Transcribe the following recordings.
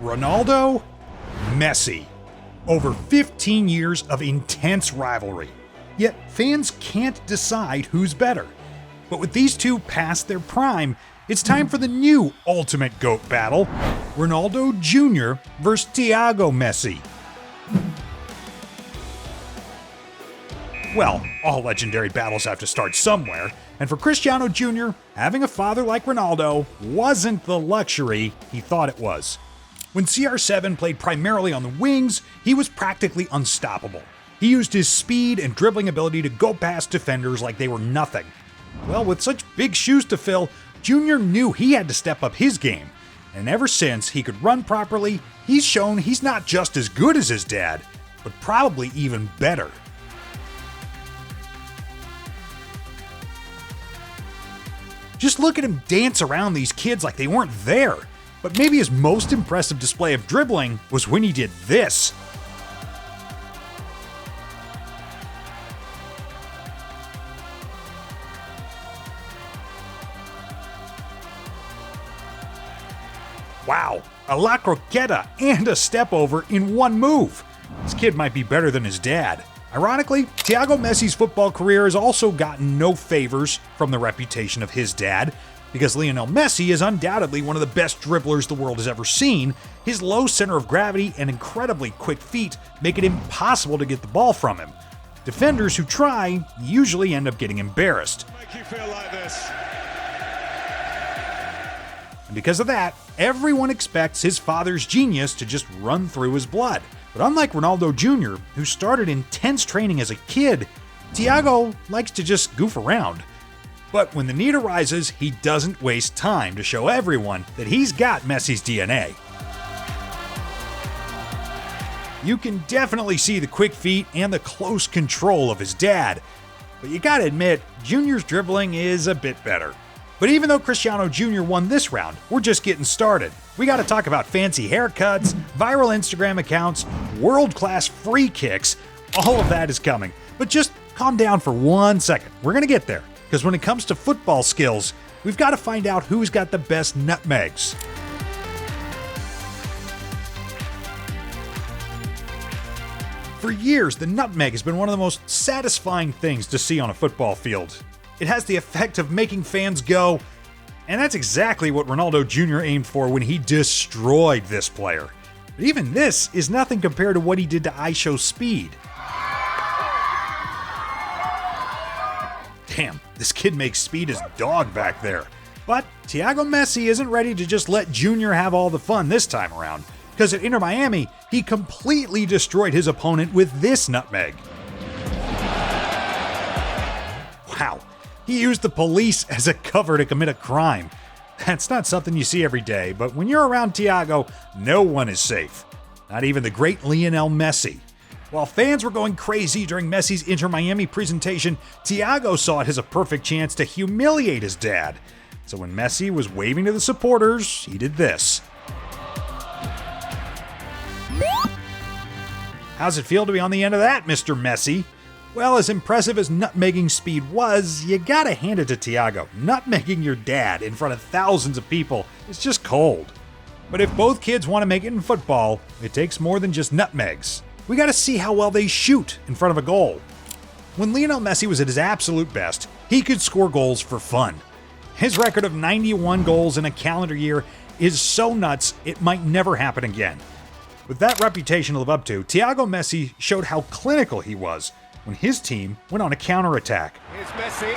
Ronaldo, Messi. Over 15 years of intense rivalry. Yet fans can't decide who's better. But with these two past their prime, it's time for the new ultimate GOAT battle, Ronaldo Jr. versus Thiago Messi. Well, all legendary battles have to start somewhere, and for Cristiano Jr., having a father like Ronaldo wasn't the luxury he thought it was. When CR7 played primarily on the wings, he was practically unstoppable. He used his speed and dribbling ability to go past defenders like they were nothing. Well, with such big shoes to fill, Jr. knew he had to step up his game. And ever since he could run properly, he's shown he's not just as good as his dad, but probably even better. Just look at him dance around these kids like they weren't there. But maybe his most impressive display of dribbling was when he did this. Wow, a La Croqueta and a step over in one move. This kid might be better than his dad. Ironically, Thiago Messi's football career has also gotten no favors from the reputation of his dad, because Lionel Messi is undoubtedly one of the best dribblers the world has ever seen. His low center of gravity and incredibly quick feet make it impossible to get the ball from him. Defenders who try usually end up getting embarrassed. Make you feel like this. And because of that, everyone expects his father's genius to just run through his blood. But unlike Ronaldo Jr., who started intense training as a kid, Thiago likes to just goof around. But when the need arises, he doesn't waste time to show everyone that he's got Messi's DNA. You can definitely see the quick feet and the close control of his dad, but you gotta admit, Jr.'s dribbling is a bit better. But even though Cristiano Jr. won this round, we're just getting started. We gotta talk about fancy haircuts, viral Instagram accounts, world-class free kicks. All of that is coming. But just calm down for 1 second. We're gonna get there. Because when it comes to football skills, we've got to find out who's got the best nutmegs. For years, the nutmeg has been one of the most satisfying things to see on a football field. It has the effect of making fans go, and that's exactly what Ronaldo Jr. aimed for when he destroyed this player. But even this is nothing compared to what he did to Aisho's speed. Damn, this kid makes speed his dog back there. But Thiago Messi isn't ready to just let Jr. have all the fun this time around, because at Inter Miami, he completely destroyed his opponent with this nutmeg. Wow, he used the police as a cover to commit a crime. That's not something you see every day, but when you're around Thiago, no one is safe. Not even the great Lionel Messi. While fans were going crazy during Messi's Inter Miami presentation, Thiago saw it as a perfect chance to humiliate his dad. So when Messi was waving to the supporters, he did this. How's it feel to be on the end of that, Mr. Messi? Well, as impressive as nutmegging speed was, you gotta hand it to Thiago. Nutmegging your dad in front of thousands of people is just cold. But if both kids want to make it in football, it takes more than just nutmegs. We gotta see how well they shoot in front of a goal. When Lionel Messi was at his absolute best, he could score goals for fun. His record of 91 goals in a calendar year is so nuts it might never happen again. With that reputation to live up to, Thiago Messi showed how clinical he was when his team went on a counterattack. Here's Messi.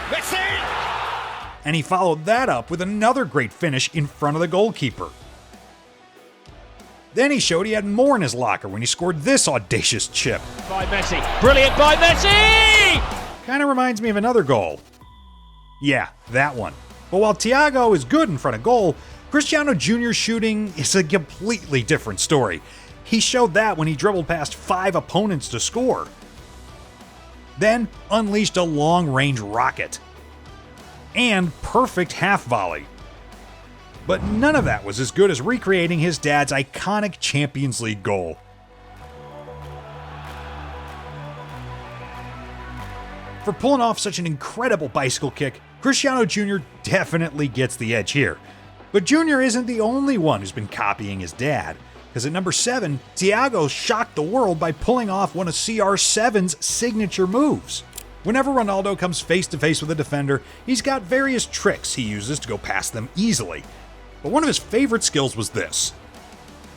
Messi! And he followed that up with another great finish in front of the goalkeeper. Then he showed he had more in his locker when he scored this audacious chip. By Messi. Brilliant by Messi! Kinda reminds me of another goal. Yeah, that one. But while Thiago is good in front of goal, Cristiano Jr.'s shooting is a completely different story. He showed that when he dribbled past 5 opponents to score. Then unleashed a long-range rocket. And perfect half volley. But none of that was as good as recreating his dad's iconic Champions League goal. For pulling off such an incredible bicycle kick, Cristiano Jr. definitely gets the edge here. But Junior isn't the only one who's been copying his dad, because at number 7, Thiago shocked the world by pulling off one of CR7's signature moves. Whenever Ronaldo comes face to face with a defender, he's got various tricks he uses to go past them easily. But one of his favorite skills was this.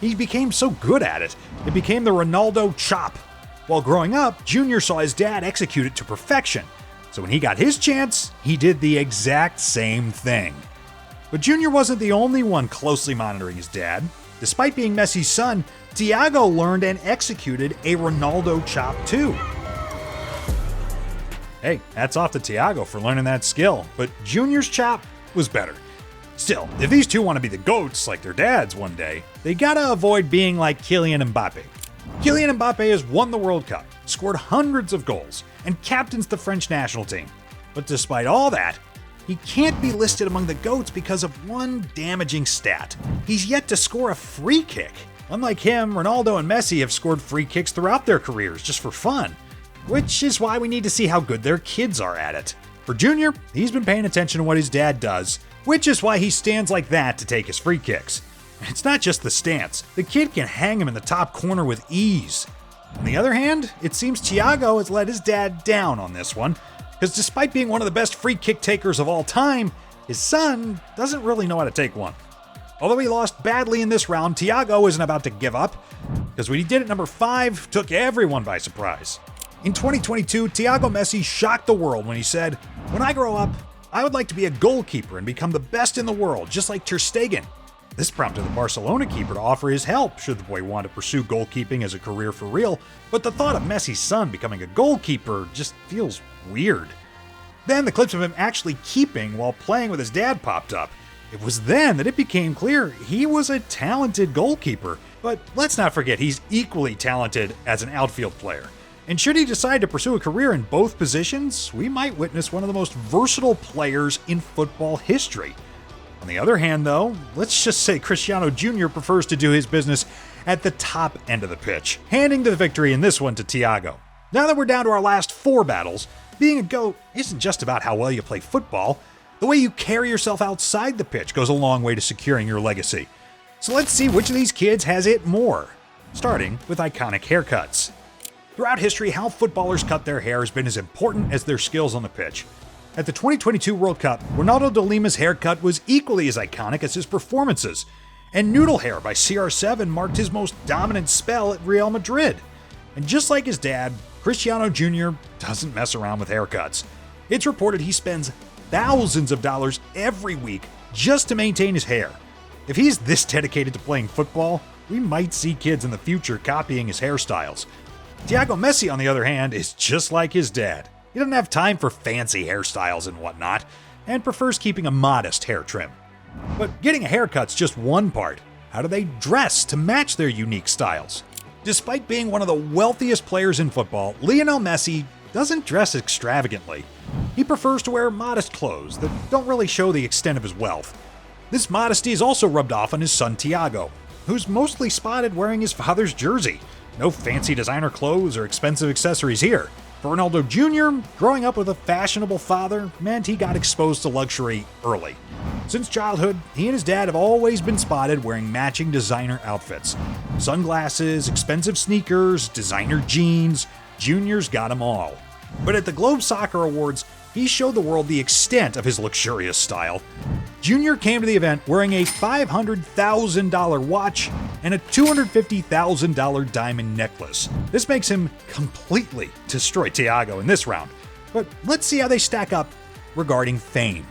He became so good at it, it became the Ronaldo chop. While growing up, Junior saw his dad execute it to perfection, so when he got his chance, he did the exact same thing. But Junior wasn't the only one closely monitoring his dad. Despite being Messi's son, Thiago learned and executed a Ronaldo chop too. Hey, hats off to Thiago for learning that skill, but Junior's chop was better. Still, if these two want to be the GOATs like their dads one day, they gotta avoid being like Kylian Mbappe. Kylian Mbappe has won the World Cup, scored hundreds of goals, and captains the French national team. But despite all that, he can't be listed among the GOATs because of one damaging stat. He's yet to score a free kick. Unlike him, Ronaldo and Messi have scored free kicks throughout their careers just for fun, which is why we need to see how good their kids are at it. For Junior, he's been paying attention to what his dad does, which is why he stands like that to take his free kicks. It's not just the stance, the kid can hang him in the top corner with ease. On the other hand, it seems Thiago has let his dad down on this one, because despite being one of the best free kick takers of all time, his son doesn't really know how to take one. Although he lost badly in this round, Thiago isn't about to give up, because what he did at number 5 took everyone by surprise. In 2022, Thiago Messi shocked the world when he said, "When I grow up, I would like to be a goalkeeper and become the best in the world, just like Ter Stegen." This prompted the Barcelona keeper to offer his help should the boy want to pursue goalkeeping as a career for real, but the thought of Messi's son becoming a goalkeeper just feels weird. Then the clips of him actually keeping while playing with his dad popped up. It was then that it became clear he was a talented goalkeeper, but let's not forget he's equally talented as an outfield player. And should he decide to pursue a career in both positions, we might witness one of the most versatile players in football history. On the other hand, though, let's just say Cristiano Jr. prefers to do his business at the top end of the pitch, handing the victory in this one to Thiago. Now that we're down to our last 4 battles, being a GOAT isn't just about how well you play football. The way you carry yourself outside the pitch goes a long way to securing your legacy. So let's see which of these kids has it more, starting with iconic haircuts. Throughout history, how footballers cut their hair has been as important as their skills on the pitch. At the 2022 World Cup, Ronaldo de Lima's haircut was equally as iconic as his performances, and noodle hair by CR7 marked his most dominant spell at Real Madrid. And just like his dad, Cristiano Jr. doesn't mess around with haircuts. It's reported he spends thousands of dollars every week just to maintain his hair. If he's this dedicated to playing football, we might see kids in the future copying his hairstyles. Thiago Messi, on the other hand, is just like his dad. He doesn't have time for fancy hairstyles and whatnot, and prefers keeping a modest hair trim. But getting a haircut's just one part. How do they dress to match their unique styles? Despite being one of the wealthiest players in football, Lionel Messi doesn't dress extravagantly. He prefers to wear modest clothes that don't really show the extent of his wealth. This modesty is also rubbed off on his son Thiago, who's mostly spotted wearing his father's jersey. No fancy designer clothes or expensive accessories here. For Ronaldo Jr., growing up with a fashionable father meant he got exposed to luxury early. Since childhood, he and his dad have always been spotted wearing matching designer outfits. Sunglasses, expensive sneakers, designer jeans, Junior's got them all. But at the Globe Soccer Awards, he showed the world the extent of his luxurious style. Junior came to the event wearing a $500,000 watch and a $250,000 diamond necklace. This makes him completely destroy Thiago in this round. But let's see how they stack up regarding fame.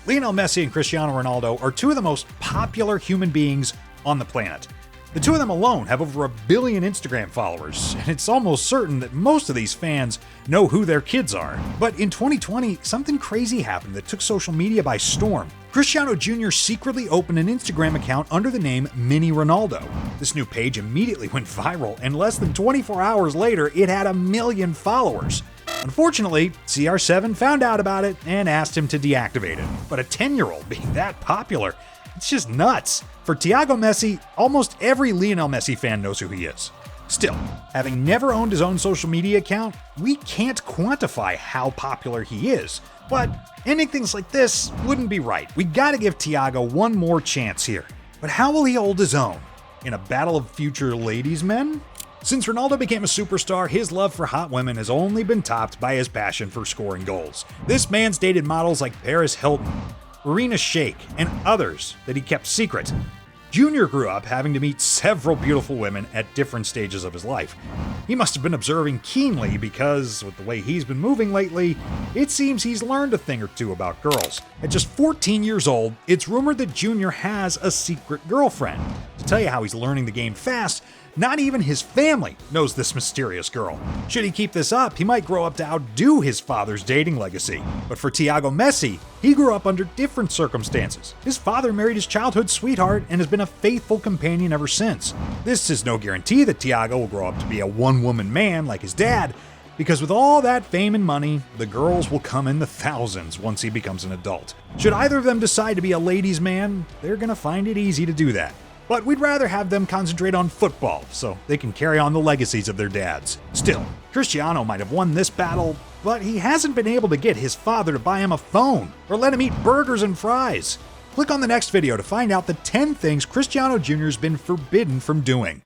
Lionel Messi and Cristiano Ronaldo are two of the most popular human beings on the planet. The two of them alone have over 1 billion Instagram followers, and it's almost certain that most of these fans know who their kids are. But in 2020, something crazy happened that took social media by storm. Cristiano Jr. secretly opened an Instagram account under the name Mini Ronaldo. This new page immediately went viral, and less than 24 hours later, it had 1 million followers. Unfortunately, CR7 found out about it and asked him to deactivate it. But a 10-year-old being that popular, it's just nuts. For Thiago Messi, almost every Lionel Messi fan knows who he is. Still, having never owned his own social media account, we can't quantify how popular he is. But ending things like this wouldn't be right. We gotta give Thiago one more chance here. But how will he hold his own? In a battle of future ladies' men? Since Ronaldo became a superstar, his love for hot women has only been topped by his passion for scoring goals. This man's dated models like Paris Hilton, Irina Shayk, and others that he kept secret. Junior grew up having to meet several beautiful women at different stages of his life. He must have been observing keenly because, with the way he's been moving lately, it seems he's learned a thing or two about girls. At just 14 years old, it's rumored that Junior has a secret girlfriend. To tell you how he's learning the game fast, not even his family knows this mysterious girl. Should he keep this up, he might grow up to outdo his father's dating legacy. But for Thiago Messi, he grew up under different circumstances. His father married his childhood sweetheart and has been a faithful companion ever since. This is no guarantee that Thiago will grow up to be a one-woman man like his dad, because with all that fame and money, the girls will come in the thousands once he becomes an adult. Should either of them decide to be a ladies' man, they're gonna find it easy to do that. But we'd rather have them concentrate on football so they can carry on the legacies of their dads. Still, Cristiano might have won this battle, but he hasn't been able to get his father to buy him a phone or let him eat burgers and fries. Click on the next video to find out the 10 things Cristiano Jr.'s been forbidden from doing.